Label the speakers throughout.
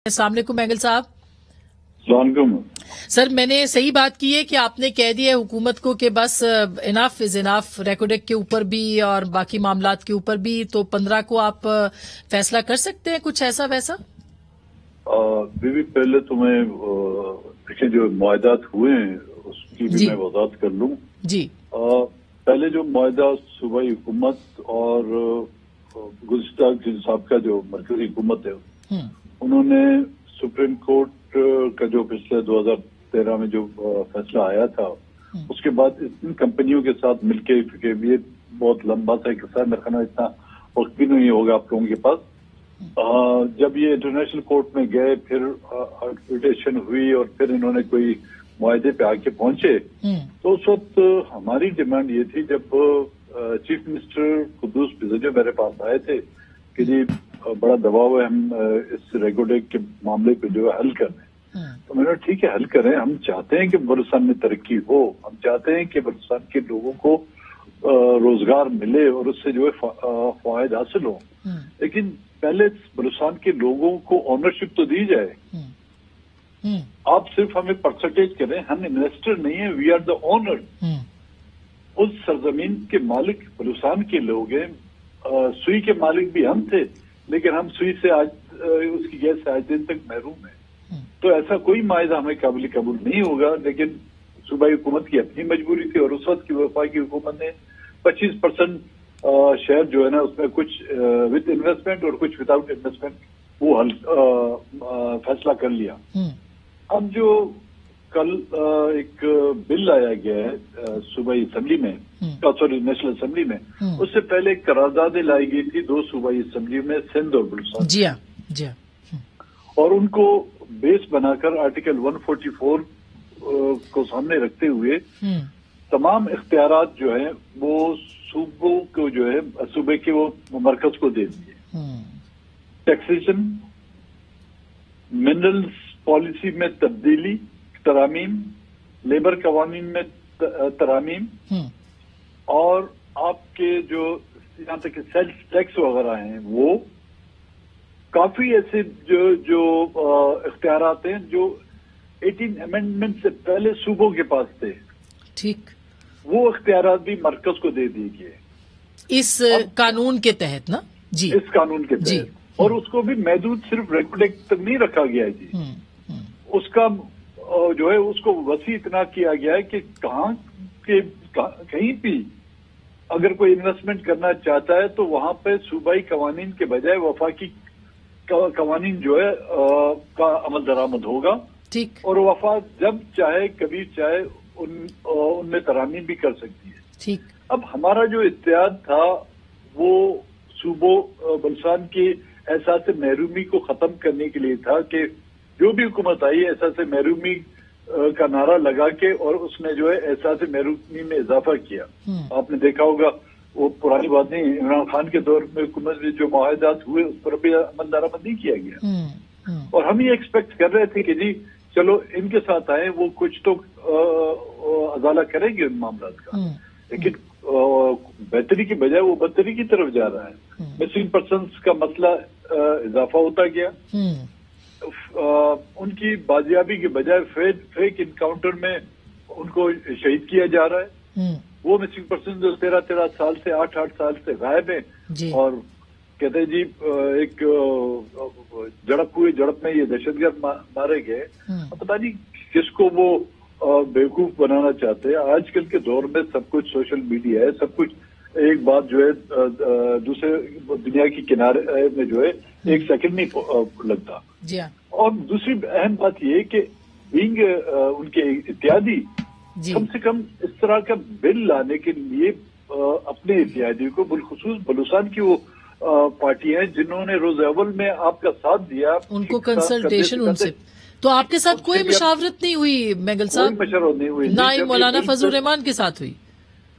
Speaker 1: السلام علیکم مینگل صاحب.
Speaker 2: السلام علیکم.
Speaker 1: سر میں نے صحیح بات کی ہے کہ آپ نے کہہ دیا ہے حکومت کو کہ بس اناف از اناف، ریکوڈیک کے اوپر بھی اور باقی معاملات کے اوپر بھی، تو 15 کو آپ فیصلہ کر سکتے ہیں کچھ ایسا ویسا؟
Speaker 2: بیوی پہلے تو میں دیکھیں جو معاہدات ہوئے ہیں اس کی بھی میں وضاحت کر لوں.
Speaker 1: جی
Speaker 2: پہلے جو معاہدہ صوبائی حکومت اور گزشتہ سابقہ جو مرکزی حکومت ہے انہوں نے سپریم کورٹ کا جو پچھلے 2013 میں جو فیصلہ آیا تھا اس کے بعد ان کمپنیوں کے ساتھ مل کے یہ بہت لمبا سا ایک قصہ، میرا خیال اتنا وقت بھی نہیں ہوگا آپ لوگوں کے پاس. جب یہ انٹرنیشنل کورٹ میں گئے، پھر آربیٹریشن ہوئی اور پھر انہوں نے کوئی معاہدے پہ آ کے پہنچے، تو اس وقت ہماری ڈیمانڈ یہ تھی، جب چیف منسٹر قدوس بزجو میرے پاس آئے تھے کہ جی بڑا دباؤ ہے، ہم اس ریکوڈیک کے معاملے پہ جو ہے حل کر رہے ہیں، تو میں نے ٹھیک ہے حل کریں، ہم چاہتے ہیں کہ بلوچستان میں ترقی ہو، ہم چاہتے ہیں کہ بلوچستان کے لوگوں کو روزگار ملے اور اس سے جو ہے فوائد حاصل ہو، لیکن پہلے بلوچستان کے لوگوں کو آنرشپ تو دی جائے. آپ صرف ہمیں پرسنٹیج کریں، ہم انویسٹر نہیں ہیں، وی آر دا اونر. اس سرزمین کے مالک بلوچستان کے لوگ ہیں. سوئی کے مالک بھی ہم تھے، لیکن ہم سوئی سے آج اس کی گیس سے آج دن تک محروم ہیں. تو ایسا کوئی معاہدہ ہمیں قابل قبول نہیں ہوگا، لیکن صوبائی حکومت کی اپنی مجبوری تھی اور اس وقت کی وفاقی حکومت نے 25% شیئر جو ہے نا اس میں کچھ وتھ انویسٹمنٹ اور کچھ ود آؤٹ انویسٹمنٹ وہ فیصلہ کر لیا. اب جو کل ایک بل آیا گیا ہے صوبائی اسمبلی میں، سوری نیشنل اسمبلی میں، اس سے پہلے قراردادیں لائی گئی تھی دو صوبائی اسمبلی میں، سندھ اور بلوچستان.
Speaker 1: جی ہاں
Speaker 2: اور ان کو بیس بنا کر آرٹیکل 144 کو سامنے رکھتے ہوئے تمام اختیارات جو ہیں وہ صوبوں کو جو ہے صوبے کے وہ مرکز کو دے دیے. ٹیکسیشن، منرلز پالیسی میں تبدیلی، ترامیم، لیبر قوانین میں ترامیم، اور آپ کے جو یہاں تک کہ سیلس ٹیکس وغیرہ ہیں وہ کافی ایسے جو اختیارات ہیں جو 18 امینڈمنٹ سے پہلے صوبوں کے پاس تھے، ٹھیک، وہ اختیارات بھی مرکز کو دے دیے گئے
Speaker 1: اس قانون کے تحت نا. جی
Speaker 2: اس قانون کے تحت. اور اس کو بھی محدود صرف ریکوڈیک تک نہیں رکھا گیا ہے. جی اس کا جو ہے اس کو وسیع اتنا کیا گیا ہے کہ کہیں بھی اگر کوئی انویسٹمنٹ کرنا چاہتا ہے تو وہاں پہ صوبائی قوانین کے بجائے وفاقی قوانین جو ہے کا عمل درآمد ہوگا.
Speaker 1: ٹھیک. اور
Speaker 2: وفاق جب چاہے کبھی چاہے ان میں ترامیم بھی کر سکتی ہے.
Speaker 1: ٹھیک.
Speaker 2: اب ہمارا جو اتحاد تھا وہ صوبوں بلوچستان کی احساس محرومی کو ختم کرنے کے لیے تھا کہ جو بھی حکومت آئی احساس محرومی کا نعرہ لگا کے اور اس نے جو ہے احساس محرومی میں اضافہ کیا. آپ نے دیکھا ہوگا وہ پرانی بات نہیں، عمران خان کے دور میں حکومت میں جو معاہدات ہوئے اس پر بھی عمل درآمد نہیں کیا گیا. اور ہم یہ ایکسپیکٹ کر رہے تھے کہ جی چلو ان کے ساتھ آئیں، وہ کچھ تو ازالہ کریں گے ان معاملات کا، لیکن بہتری کی بجائے وہ بدتری کی طرف جا رہا ہے. مسنگ پرسنس کا مسئلہ اضافہ ہوتا گیا. ان کی بازیابی کے بجائے فیک انکاؤنٹر میں ان کو شہید کیا جا رہا ہے. وہ مسنگ پرسن جو 13 سال سے 8 سال سے غائب ہیں اور کہتے ہیں جی ایک جڑپ میں یہ دہشت گرد مارے گئے. پتہ نہیں کس کو وہ بیوقوف بنانا چاہتے ہیں. آج کل کے دور میں سب کچھ سوشل میڈیا ہے، سب کچھ ایک بات جو ہے دوسرے دنیا کی کنارے میں جو ہے ایک سیکنڈ نہیں لگتا. اور دوسری اہم بات یہ کہ بینگ ان کے اتحادی کم سے کم اس طرح کا بل لانے کے لیے اپنے اتحادی کو، بالخصوص بلوچستان کی وہ پارٹیاں جنہوں نے روز اول میں آپ کا ساتھ دیا،
Speaker 1: ان کو کنسلٹیشن ان سے. تو آپ کے ساتھ کوئی مشاورت نہیں ہوئی مینگل صاحب؟
Speaker 2: کوئی مشاورت نہیں ہوئی.
Speaker 1: نہ ہی مولانا فضل الرحمان کے ساتھ ہوئی؟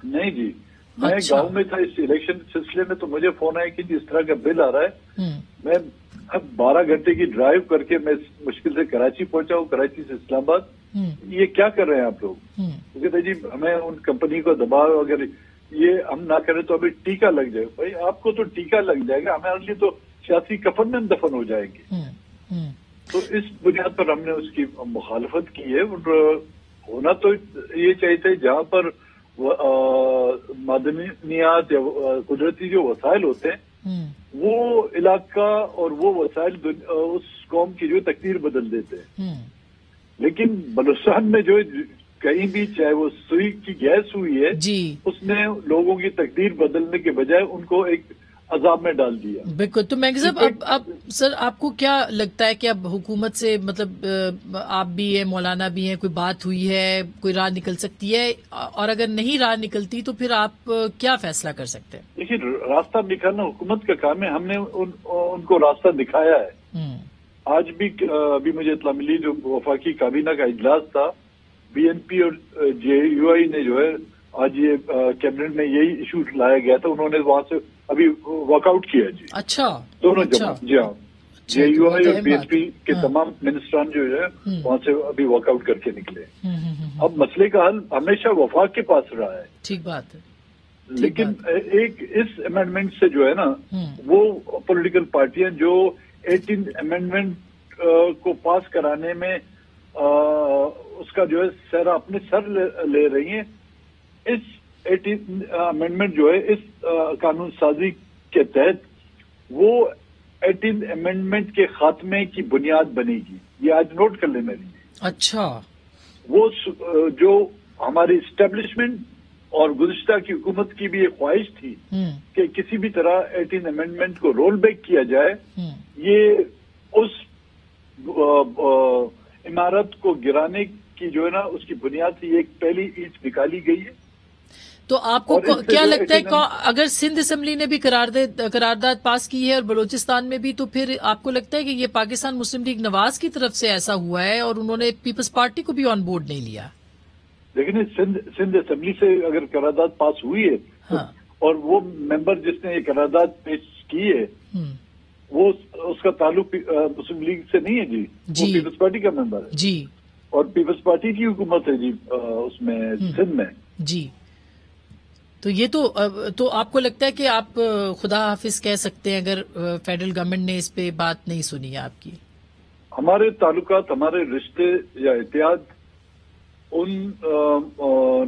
Speaker 2: نہیں جی، میں گاؤں میں تھا اس الیکشن سلسلے میں، تو مجھے فون آیا کہ اس طرح کا بل آ رہا ہے. میں اب 12 گھنٹے کی ڈرائیو کر کے میں مشکل سے کراچی پہنچا ہوں، کراچی سے اسلام آباد. یہ کیا کر رہے ہیں آپ لوگ؟ کہتے جی ہمیں ان کمپنی کو دباؤ، اگر یہ ہم نہ کریں تو ابھی ٹیکہ لگ جائے. بھائی آپ کو تو ٹیکہ لگ جائے گا، ہمارے لیے تو سیاسی کفن میں ہم دفن ہو جائیں گے. تو اس بنیاد پر ہم نے اس کی مخالفت کی ہے، اور ہونا تو یہ چاہیے تھے جہاں پر معدنیات یا قدرتی جو وسائل ہوتے ہیں وہ علاقہ اور وہ وسائل اس قوم کی جو تقدیر بدل دیتے ہیں، لیکن بلوچستان میں جو کہیں بھی چاہے وہ سوئی کی گیس ہوئی ہے
Speaker 1: جی،
Speaker 2: اس نے لوگوں کی تقدیر بدلنے کے بجائے ان کو ایک عذاب میں ڈال دیا۔
Speaker 1: بالکل۔ تو مہنگی صاحب اب سر آپ کو کیا لگتا ہے کہ اب حکومت سے مطلب آپ بھی ہیں، مولانا بھی ہیں، کوئی بات ہوئی ہے، کوئی راہ نکل سکتی ہے، اور اگر نہیں راہ نکلتی تو پھر آپ کیا فیصلہ کر سکتے ہیں؟
Speaker 2: دیکھیے راستہ نکالنا حکومت کا کام ہے، ہم نے ان کو راستہ دکھایا ہے۔ آج بھی ابھی مجھے اطلاع ملی جو وفاقی کابینہ کا اجلاس تھا، بی این پی اور جے یو آئی نے جو ہے آج یہ کیبنٹ میں یہی ایشو لایا گیا تھا، انہوں نے وہاں سے ابھی واک آؤٹ کیا جی۔
Speaker 1: اچھا،
Speaker 2: دونوں جمع، جی ہاں، جے یو آئی اور بی این پی کے تمام منسٹران جو ہے وہاں سے ابھی واک آؤٹ کر کے نکلے۔ اب مسئلے کا حل ہمیشہ وفاق کے پاس رہا ہے،
Speaker 1: ٹھیک بات ہے،
Speaker 2: لیکن ایک اس امینڈمنٹ سے جو ہے نا وہ پولیٹیکل پارٹیاں جو 18 امینڈمنٹ کو پاس کرانے میں اس کا جو ہے سہرا اپنے سر لے رہی ہیں، اس 18 امینڈمنٹ جو ہے اس قانون سازی کے تحت وہ 18 امینڈمنٹ کے خاتمے کی بنیاد بنے گی۔ یہ آج نوٹ کر لیں میری۔
Speaker 1: اچھا،
Speaker 2: وہ جو ہماری اسٹیبلشمنٹ اور گزشتہ کی حکومت کی بھی ایک خواہش تھی کہ کسی بھی طرح 18 امینڈمنٹ کو رول بیک کیا جائے، یہ اس عمارت کو گرانے کی جو ہے نا اس کی بنیاد سے ایک پہلی اینٹ نکالی گئی ہے۔
Speaker 1: تو آپ کو کیا لگتا ہے اگر سندھ اسمبلی نے بھی قرارداد پاس کی ہے اور بلوچستان میں بھی، تو پھر آپ کو لگتا ہے کہ یہ پاکستان مسلم لیگ نواز کی طرف سے ایسا ہوا ہے اور انہوں نے پیپلز پارٹی کو بھی آن بورڈ نہیں لیا؟
Speaker 2: لیکن سندھ اسمبلی سے اگر قرارداد پاس ہوئی ہے اور وہ ممبر جس نے یہ قرارداد پیش کی ہے وہ اس کا تعلق مسلم لیگ سے نہیں ہے جی، وہ پیپلز پارٹی کا ممبر ہے
Speaker 1: جی،
Speaker 2: اور پیپلز پارٹی کی حکومت ہے جی اس میں سندھ میں
Speaker 1: جی۔ تو یہ تو آپ کو لگتا ہے کہ آپ خدا حافظ کہہ سکتے ہیں اگر فیڈرل گورنمنٹ نے اس پہ بات نہیں سنی ہے آپ کی؟
Speaker 2: ہمارے تعلقات، ہمارے رشتے یا اتحاد ان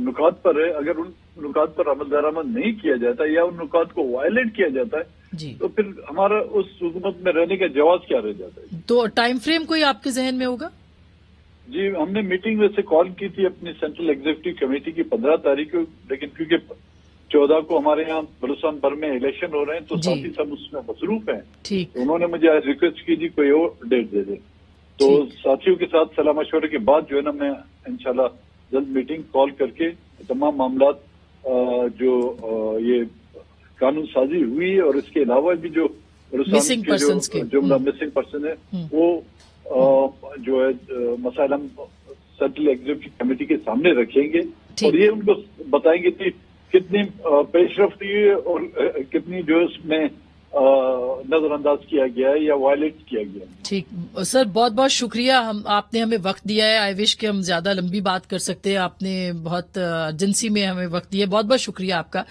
Speaker 2: نکات پر ہے، اگر ان نکات پر عمل درآمد نہیں کیا جاتا یا ان نکات کو وائلیٹ کیا جاتا ہے
Speaker 1: جی،
Speaker 2: تو پھر ہمارا اس حکومت میں رہنے کا جواز کیا رہ جاتا ہے؟
Speaker 1: تو ٹائم فریم کوئی آپ کے ذہن میں ہوگا؟
Speaker 2: جی ہم نے میٹنگ ویسے کال کی تھی اپنی سینٹرل ایگزیکٹو کمیٹی کی 15 تاریخ کو، لیکن کیونکہ 14 کو ہمارے یہاں بلوچستان بھر میں الیکشن ہو رہے ہیں تو ساتھی سب اس میں مصروف ہیں،
Speaker 1: ٹھیک،
Speaker 2: انہوں نے مجھے آج ریکویسٹ کی جی کوئی اور ڈیٹ دے دے، تو ساتھیوں کے ساتھ صلاح مشورے کے بعد جو ہے نا میں انشاءاللہ جلد میٹنگ کال کر کے تمام معاملات جو یہ قانون سازی ہوئی اور اس کے علاوہ بھی جو
Speaker 1: مسنگ پرسنز کے
Speaker 2: جملہ مسنگ پرسن ہے وہ جو ہے مسائل ہم سینٹرل ایگزیکٹو کمیٹی کے سامنے رکھیں گے اور یہ ان کو بتائیں گے کہ کتنی پیش رفت ہوئی ہے اور کتنی جو اس میں نظر انداز کیا گیا ہے یا وائلیٹ کیا گیا ہے۔
Speaker 1: ٹھیک سر، بہت بہت شکریہ، آپ نے ہمیں وقت دیا ہے۔ آئی وش کہ ہم زیادہ لمبی بات کر سکتے ہیں، آپ نے بہت ایمرجنسی میں ہمیں وقت دیا، بہت بہت شکریہ آپ کا۔